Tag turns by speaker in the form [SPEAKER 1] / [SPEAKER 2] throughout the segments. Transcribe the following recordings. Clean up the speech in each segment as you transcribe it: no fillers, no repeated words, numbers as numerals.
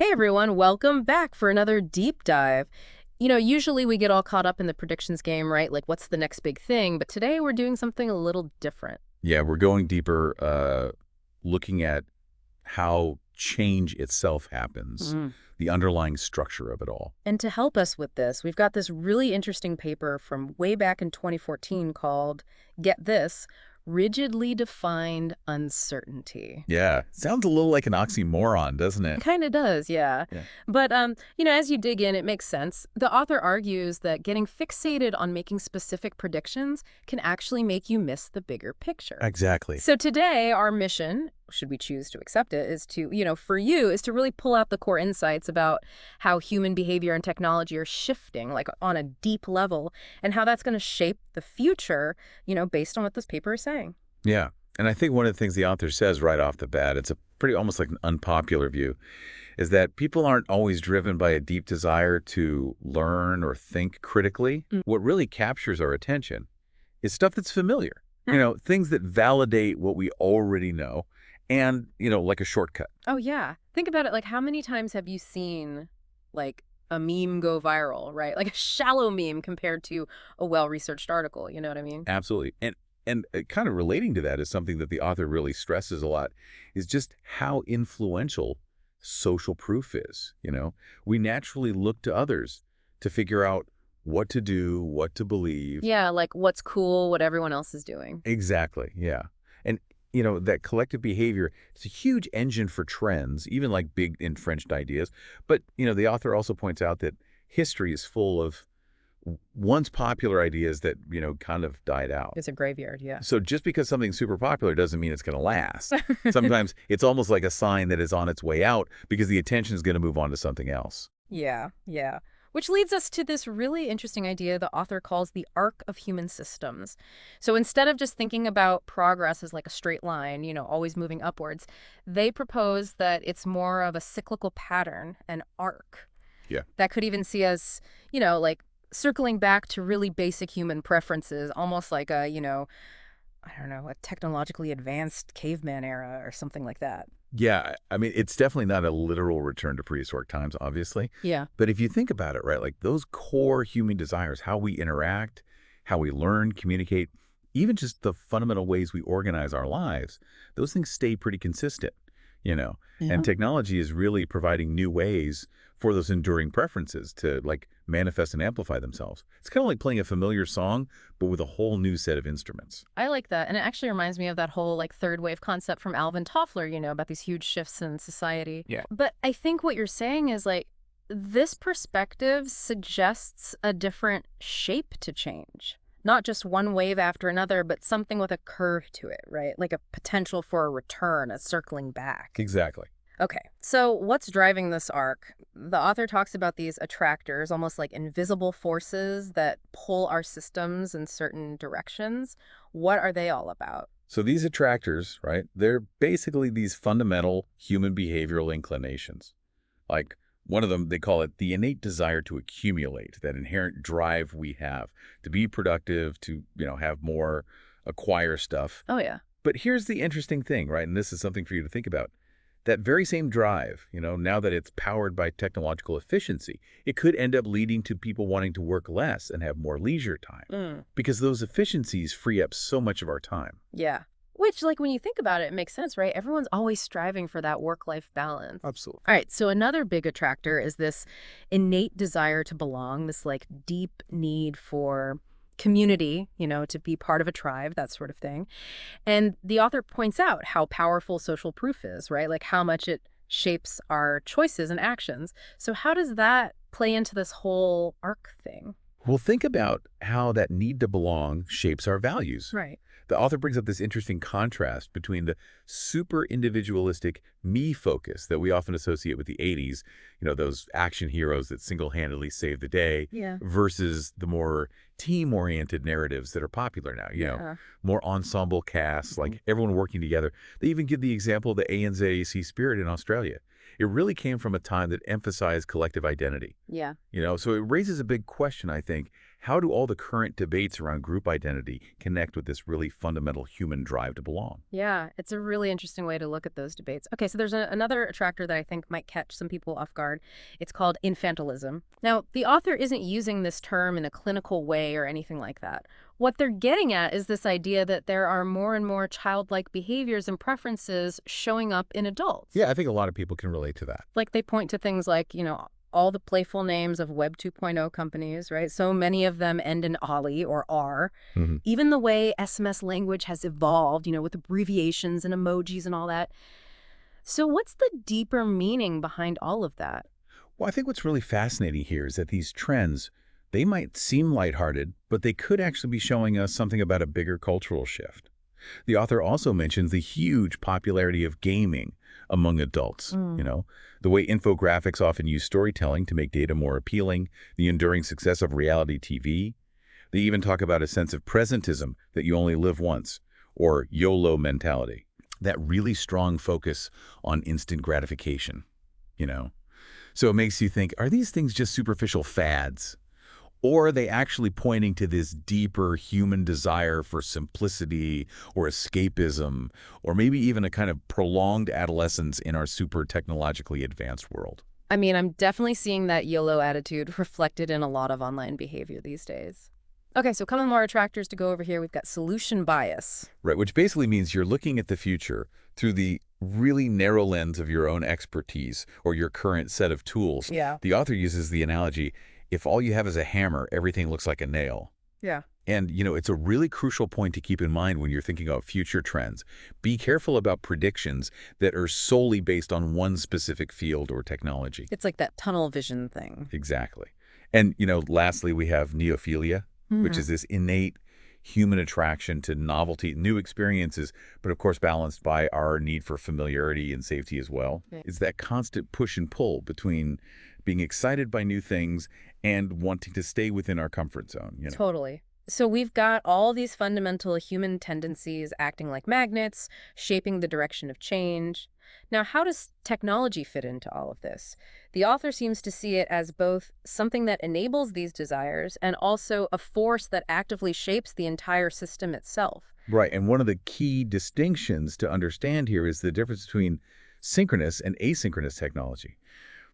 [SPEAKER 1] Hey everyone, welcome back for another deep dive. Usually we get all caught up in the predictions game, right? Like, what's the next big thing? But today we're doing something a little different.
[SPEAKER 2] Yeah, we're going deeper, looking at how change itself happens,
[SPEAKER 1] Mm.
[SPEAKER 2] the underlying structure of it all.
[SPEAKER 1] And to help us with this, we've got this really interesting paper from way back in 2014 called, get this, Rigidly Defined Uncertainty.
[SPEAKER 2] Yeah, sounds a little like an oxymoron, doesn't
[SPEAKER 1] It
[SPEAKER 2] it?
[SPEAKER 1] kind of does, yeah.
[SPEAKER 2] Yeah,
[SPEAKER 1] But, as you dig in, it makes sense. The author argues that getting fixated on making specific predictions can actually make you miss the bigger picture.
[SPEAKER 2] exactly.
[SPEAKER 1] So today, our mission, should we choose to accept it, is to, for you, is to really pull out the core insights about how human behavior and technology are shifting, like on a deep level, and how that's going to shape the future, based on what this paper is saying.
[SPEAKER 2] Yeah, and I think one of the things the author says right off the bat, it's a pretty almost like an unpopular view, is that people aren't always driven by a deep desire to learn or think critically.
[SPEAKER 1] Mm.
[SPEAKER 2] What really captures our attention is stuff that's familiar.
[SPEAKER 1] Hmm.
[SPEAKER 2] Things that validate what we already know and, like a shortcut.
[SPEAKER 1] Oh, yeah. Think about it. Like, how many times have you seen, like, a meme go viral, right? Like a shallow meme compared to a well-researched article, you know what I mean?
[SPEAKER 2] Absolutely. And kind of relating to that is something that the author really stresses a lot is just how influential social proof is. We naturally look to others to figure out what to do, what to believe.
[SPEAKER 1] Yeah, like what's cool, what everyone else is doing.
[SPEAKER 2] Exactly. Yeah. And, that collective behavior is a huge engine for trends, even like big entrenched ideas. But, the author also points out that history is full of once popular ideas that, kind of died out.
[SPEAKER 1] It's a graveyard, yeah.
[SPEAKER 2] So just because something's super popular doesn't mean it's going to last. Sometimes it's almost like a sign that it's on its way out because the attention is going to move on to something else.
[SPEAKER 1] Yeah, yeah. Which leads us to this really interesting idea the author calls the arc of human systems. So instead of just thinking about progress as like a straight line, always moving upwards, they propose that it's more of a cyclical pattern, an arc.
[SPEAKER 2] Yeah.
[SPEAKER 1] That could even see us, like circling back to really basic human preferences, almost like a, I don't know, a technologically advanced caveman era or something like that.
[SPEAKER 2] Yeah, I mean, it's definitely not a literal return to prehistoric times, obviously.
[SPEAKER 1] Yeah.
[SPEAKER 2] But if you think about it, right, like those core human desires, how we interact, how we learn, communicate, even just the fundamental ways we organize our lives, those things stay pretty consistent,
[SPEAKER 1] Yeah.
[SPEAKER 2] And technology is really providing new ways for those enduring preferences to like manifest and amplify themselves. It's kind of like playing a familiar song, but with a whole new set of instruments.
[SPEAKER 1] I like that. And it actually reminds me of that whole like third wave concept from Alvin Toffler, about these huge shifts in society.
[SPEAKER 2] Yeah.
[SPEAKER 1] But I think what you're saying is like this perspective suggests a different shape to change. Not just one wave after another, but something with a curve to it, right? Like a potential for a return, a circling back.
[SPEAKER 2] Exactly.
[SPEAKER 1] Okay, so what's driving this arc? The author talks about these attractors, almost like invisible forces that pull our systems in certain directions. What are they all about?
[SPEAKER 2] So these attractors, right, they're basically these fundamental human behavioral inclinations. Like one of them, they call it the innate desire to accumulate, that inherent drive we have to be productive, to, have more, acquire stuff.
[SPEAKER 1] Oh, yeah.
[SPEAKER 2] But here's the interesting thing, right, and this is something for you to think about. That very same drive, now that it's powered by technological efficiency, it could end up leading to people wanting to work less and have more leisure time
[SPEAKER 1] Mm,
[SPEAKER 2] because those efficiencies free up so much of our time.
[SPEAKER 1] yeah. Which, like, when you think about it, it makes sense, right? Everyone's always striving for that work-life balance.
[SPEAKER 2] Absolutely.
[SPEAKER 1] All right, so another big attractor is this innate desire to belong, this, like, deep need for community, to be part of a tribe, that sort of thing. And the author points out how powerful social proof is, right? Like how much it shapes our choices and actions. So how does that play into this whole arc thing?
[SPEAKER 2] Well, think about how that need to belong shapes our values.
[SPEAKER 1] Right.
[SPEAKER 2] The author brings up this interesting contrast between the super individualistic me focus that we often associate with the 80s, those action heroes that single-handedly save the day,
[SPEAKER 1] Yeah.
[SPEAKER 2] versus the more team-oriented narratives that are popular now,
[SPEAKER 1] Yeah.
[SPEAKER 2] more ensemble casts, like everyone working together. They even give the example of the ANZAC spirit in Australia. it really came from a time that emphasized collective identity.
[SPEAKER 1] Yeah.
[SPEAKER 2] So it raises a big question, I think. How do all the current debates around group identity connect with this really fundamental human drive to belong?
[SPEAKER 1] Yeah, it's a really interesting way to look at those debates. Okay, so there's another attractor that I think might catch some people off guard. It's called infantilism. Now, the author isn't using this term in a clinical way or anything like that. What they're getting at is this idea that there are more and more childlike behaviors and preferences showing up in adults.
[SPEAKER 2] Yeah, I think a lot of people can relate to that.
[SPEAKER 1] Like they point to things like, all the playful names of Web 2.0 companies, right? So many of them end in Ollie or R.
[SPEAKER 2] Hmm.
[SPEAKER 1] Even the way SMS language has evolved, with abbreviations and emojis and all that. So what's the deeper meaning behind all of that?
[SPEAKER 2] Well, I think what's really fascinating here is that these trends, they might seem lighthearted, but they could actually be showing us something about a bigger cultural shift. The author also mentions the huge popularity of gaming among adults, the way infographics often use storytelling to make data more appealing, the enduring success of reality TV. They even talk about a sense of presentism that you only live once, or YOLO mentality, that really strong focus on instant gratification, you know. So it makes you think, are these things just superficial fads? Or are they actually pointing to this deeper human desire for simplicity or escapism, or maybe even a kind of prolonged adolescence in our super technologically advanced world?
[SPEAKER 1] I mean, I'm definitely seeing that YOLO attitude reflected in a lot of online behavior these days. Okay, so a couple more attractors to go over here. We've got solution bias.
[SPEAKER 2] Right, which basically means you're looking at the future through the really narrow lens of your own expertise or your current set of tools.
[SPEAKER 1] Yeah.
[SPEAKER 2] The author uses the analogy, if all you have is a hammer, everything looks like a nail.
[SPEAKER 1] Yeah.
[SPEAKER 2] And, it's a really crucial point to keep in mind when you're thinking about future trends. Be careful about predictions that are solely based on one specific field or technology.
[SPEAKER 1] It's like that tunnel vision thing.
[SPEAKER 2] Exactly. And, lastly, we have neophilia, which is this innate human attraction to novelty, new experiences, but of course balanced by our need for familiarity and safety as well.
[SPEAKER 1] Yeah.
[SPEAKER 2] It's that constant push and pull between being excited by new things and wanting to stay within our comfort zone.
[SPEAKER 1] Totally. So we've got all these fundamental human tendencies acting like magnets, shaping the direction of change. Now, how does technology fit into all of this? The author seems to see it as both something that enables these desires and also a force that actively shapes the entire system itself.
[SPEAKER 2] Right. And one of the key distinctions to understand here is the difference between synchronous and asynchronous technology.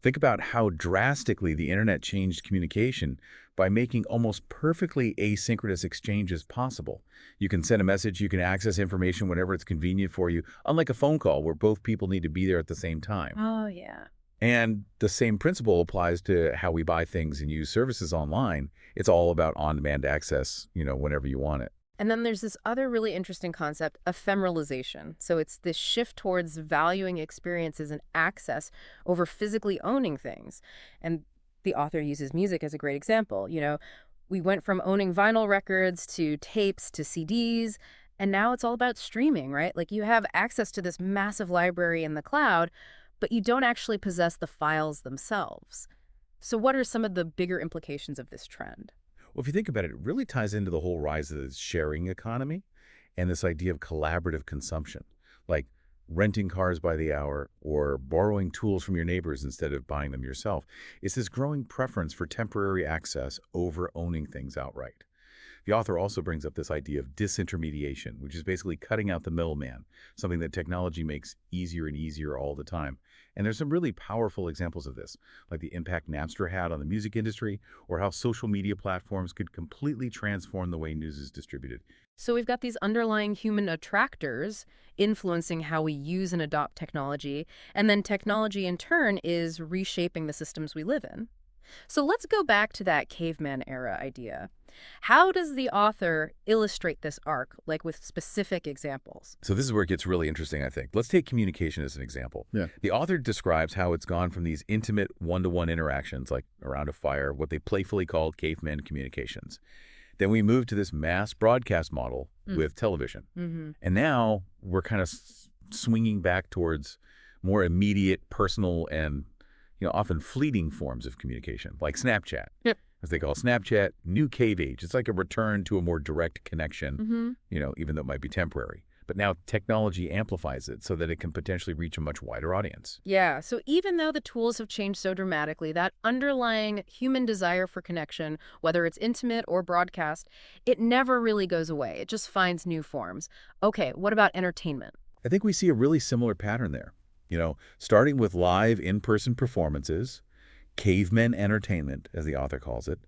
[SPEAKER 2] Think about how drastically the internet changed communication by making almost perfectly asynchronous exchanges possible. You can send a message, you can access information whenever it's convenient for you, unlike a phone call where both people need to be there at the same time.
[SPEAKER 1] Oh, yeah.
[SPEAKER 2] And the same principle applies to how we buy things and use services online. It's all about on-demand access, whenever you want it.
[SPEAKER 1] And then there's this other really interesting concept, ephemeralization. So it's this shift towards valuing experiences and access over physically owning things. And the author uses music as a great example. We went from owning vinyl records to tapes to CDs, and now it's all about streaming, right? Like you have access to this massive library in the cloud, but you don't actually possess the files themselves. So what are some of the bigger implications of this trend?
[SPEAKER 2] Well, if you think about it, it really ties into the whole rise of the sharing economy and this idea of collaborative consumption, like renting cars by the hour or borrowing tools from your neighbors instead of buying them yourself. It's this growing preference for temporary access over owning things outright. The author also brings up this idea of disintermediation, which is basically cutting out the middleman, something that technology makes easier and easier all the time. And there's some really powerful examples of this, like the impact Napster had on the music industry, or how social media platforms could completely transform the way news is distributed.
[SPEAKER 1] So we've got these underlying human attractors influencing how we use and adopt technology, and then technology in turn is reshaping the systems we live in. So let's go back to that caveman era idea. How does the author illustrate this arc, like with specific examples?
[SPEAKER 2] So this is where it gets really interesting, I think. Let's take communication as an example.
[SPEAKER 3] Yeah.
[SPEAKER 2] The author describes how it's gone from these intimate one-to-one interactions, like around a fire, what they playfully called caveman communications. Then we moved to this mass broadcast model with television. And now we're kind of swinging back towards more immediate, personal, and often fleeting forms of communication, like Snapchat.
[SPEAKER 1] Yep.
[SPEAKER 2] As they call Snapchat, new cave age. It's like a return to a more direct connection, even though it might be temporary. But now technology amplifies it so that it can potentially reach a much wider audience.
[SPEAKER 1] Yeah, so even though the tools have changed so dramatically, that underlying human desire for connection, whether it's intimate or broadcast, it never really goes away. It just finds new forms. Okay, what about entertainment?
[SPEAKER 2] I think we see a really similar pattern there. Starting with live in-person performances, caveman entertainment, as the author calls it.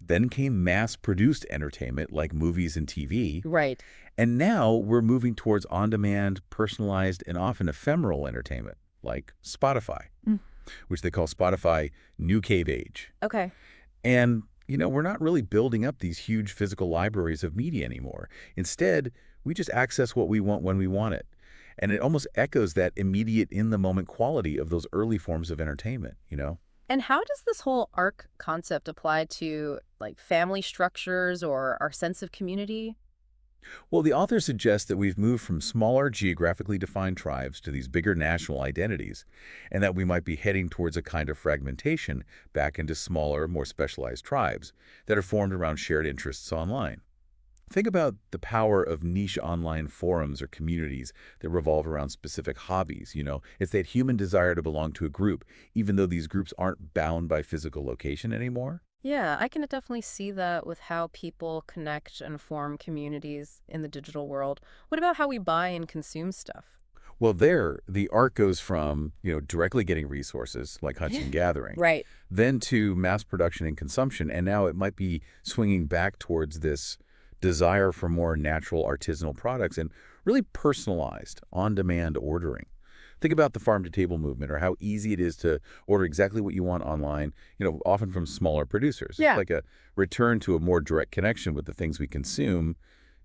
[SPEAKER 2] Then came mass-produced entertainment like movies and TV.
[SPEAKER 1] Right.
[SPEAKER 2] And now we're moving towards on-demand, personalized, and often ephemeral entertainment like Spotify,
[SPEAKER 1] Mm.
[SPEAKER 2] which they call Spotify New Cave Age.
[SPEAKER 1] Okay.
[SPEAKER 2] And, we're not really building up these huge physical libraries of media anymore. Instead, we just access what we want when we want it. And it almost echoes that immediate in-the-moment quality of those early forms of entertainment.
[SPEAKER 1] And how does this whole arc concept apply to like family structures or our sense of community?
[SPEAKER 2] Well, the author suggests that we've moved from smaller, geographically defined tribes to these bigger national identities, and that we might be heading towards a kind of fragmentation back into smaller, more specialized tribes that are formed around shared interests online. Think about the power of niche online forums or communities that revolve around specific hobbies. It's that human desire to belong to a group, even though these groups aren't bound by physical location anymore.
[SPEAKER 1] Yeah, I can definitely see that with how people connect and form communities in the digital world. What about how we buy and consume stuff?
[SPEAKER 2] Well, there, the arc goes from directly getting resources, like hunting and gathering,
[SPEAKER 1] Right.
[SPEAKER 2] then to mass production and consumption, and now it might be swinging back towards this desire for more natural artisanal products and really personalized, on-demand ordering. Think about the farm-to-table movement or how easy it is to order exactly what you want online, often from smaller producers. It's
[SPEAKER 1] Yeah.
[SPEAKER 2] like a return to a more direct connection with the things we consume,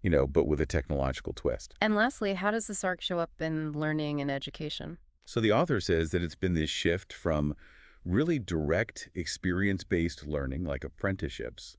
[SPEAKER 2] but with a technological twist.
[SPEAKER 1] And lastly, how does this arc show up in learning and education?
[SPEAKER 2] So the author says that it's been this shift from really direct experience-based learning, like apprenticeships,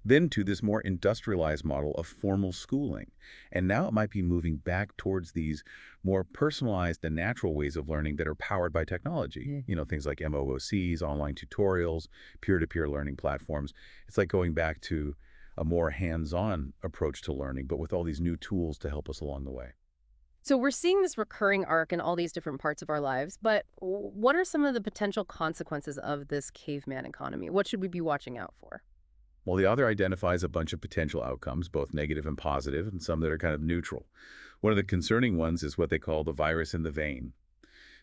[SPEAKER 2] then to this more industrialized model of formal schooling. And now it might be moving back towards these more personalized and natural ways of learning that are powered by technology. Things like MOOCs, online tutorials, peer-to-peer learning platforms. It's like going back to a more hands-on approach to learning, but with all these new tools to help us along the way.
[SPEAKER 1] So we're seeing this recurring arc in all these different parts of our lives, but what are some of the potential consequences of this caveman economy? What should we be watching out for?
[SPEAKER 2] Well, the author identifies a bunch of potential outcomes, both negative and positive, and some that are kind of neutral. One of the concerning ones is what they call the virus in the vein.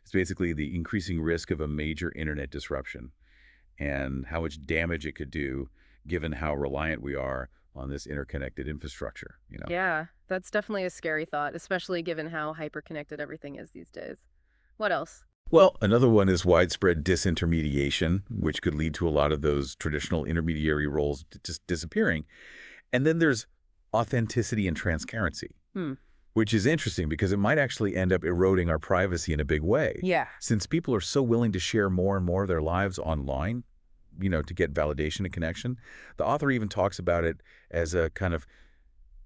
[SPEAKER 2] It's basically the increasing risk of a major internet disruption and how much damage it could do given how reliant we are on this interconnected infrastructure.
[SPEAKER 1] Yeah, that's definitely a scary thought, especially given how hyperconnected everything is these days. What else?
[SPEAKER 2] Well, another one is widespread disintermediation, which could lead to a lot of those traditional intermediary roles just disappearing. And then there's authenticity and transparency,
[SPEAKER 1] Hmm.
[SPEAKER 2] which is interesting because it might actually end up eroding our privacy in a big way.
[SPEAKER 1] Yeah.
[SPEAKER 2] Since people are so willing to share more and more of their lives online, to get validation and connection, the author even talks about it as a kind of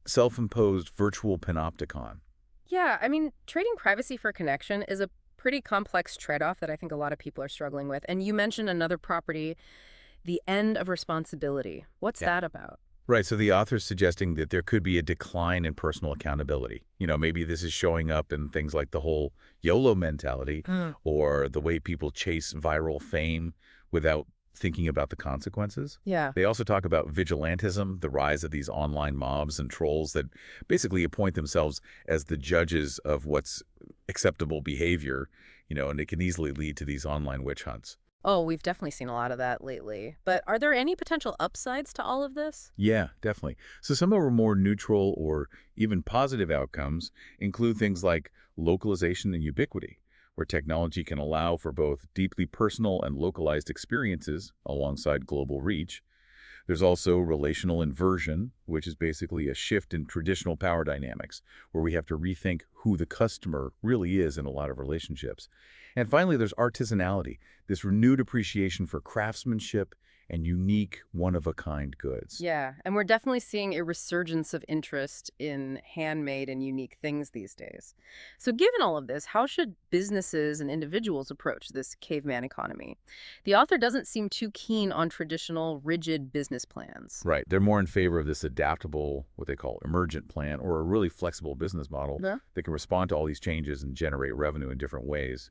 [SPEAKER 2] self-imposed virtual panopticon.
[SPEAKER 1] Yeah, I mean, trading privacy for connection is a pretty complex trade-off that I think a lot of people are struggling with. And you mentioned another property, the end of responsibility. What's
[SPEAKER 2] Yeah.
[SPEAKER 1] that about?
[SPEAKER 2] Right, so the author's suggesting that there could be a decline in personal accountability. Maybe this is showing up in things like the whole YOLO mentality
[SPEAKER 1] Mm.
[SPEAKER 2] or the way people chase viral fame without thinking about the consequences.
[SPEAKER 1] Yeah.
[SPEAKER 2] They also talk about vigilantism, the rise of these online mobs and trolls that basically appoint themselves as the judges of what's acceptable behavior, and it can easily lead to these online witch hunts.
[SPEAKER 1] Oh, we've definitely seen a lot of that lately. But are there any potential upsides to all of this?
[SPEAKER 2] Yeah, definitely. So some of our more neutral or even positive outcomes include things like localization and ubiquity, where technology can allow for both deeply personal and localized experiences alongside global reach. There's also relational inversion, which is basically a shift in traditional power dynamics, where we have to rethink who the customer really is in a lot of relationships. And finally, there's artisanality, this renewed appreciation for craftsmanship and unique, one-of-a-kind goods.
[SPEAKER 1] Yeah, and we're definitely seeing a resurgence of interest in handmade and unique things these days. So, given all of this, how should businesses and individuals approach this caveman economy? The author doesn't seem too keen on traditional, rigid business plans.
[SPEAKER 2] Right. They're more in favor of this adaptable, what they call emergent plan, or a really flexible business model
[SPEAKER 1] Yeah.
[SPEAKER 2] that can respond to all these changes and generate revenue in different ways.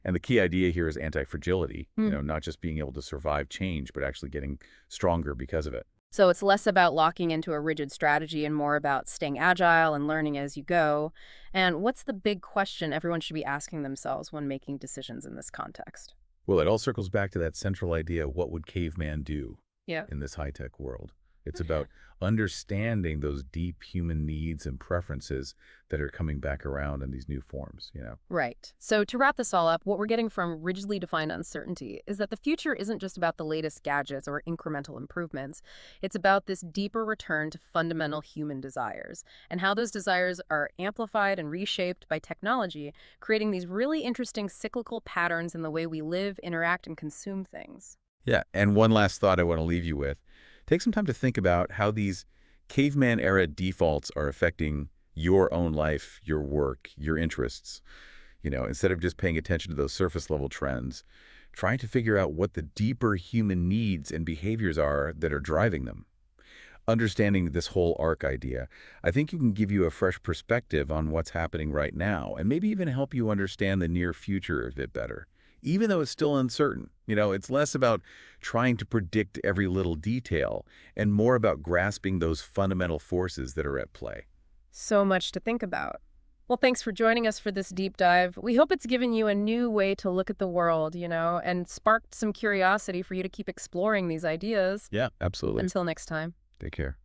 [SPEAKER 2] And the key idea here is anti-fragility,
[SPEAKER 1] Hmm.
[SPEAKER 2] not just being able to survive change, but actually getting stronger because of it.
[SPEAKER 1] So, it's less about locking into a rigid strategy and more about staying agile and learning as you go. And what's the big question everyone should be asking themselves when making decisions in this context?
[SPEAKER 2] Well, it all circles back to that central idea, what would caveman do
[SPEAKER 1] Yeah.
[SPEAKER 2] in this high-tech world? It's about understanding those deep human needs and preferences that are coming back around in these new forms.
[SPEAKER 1] Right. So to wrap this all up, what we're getting from rigidly defined uncertainty is that the future isn't just about the latest gadgets or incremental improvements. It's about this deeper return to fundamental human desires and how those desires are amplified and reshaped by technology, creating these really interesting cyclical patterns in the way we live, interact, and consume things.
[SPEAKER 2] Yeah, and one last thought I want to leave you with. Take some time to think about how these caveman era defaults are affecting your own life, your work, your interests. Instead of just paying attention to those surface level trends, trying to figure out what the deeper human needs and behaviors are that are driving them. Understanding this whole arc idea, I think you can give you a fresh perspective on what's happening right now and maybe even help you understand the near future a bit better. Even though it's still uncertain, it's less about trying to predict every little detail and more about grasping those fundamental forces that are at play.
[SPEAKER 1] So much to think about. Well, thanks for joining us for this deep dive. We hope it's given you a new way to look at the world, and sparked some curiosity for you to keep exploring these ideas.
[SPEAKER 2] Yeah, absolutely.
[SPEAKER 1] Until next time.
[SPEAKER 2] Take care.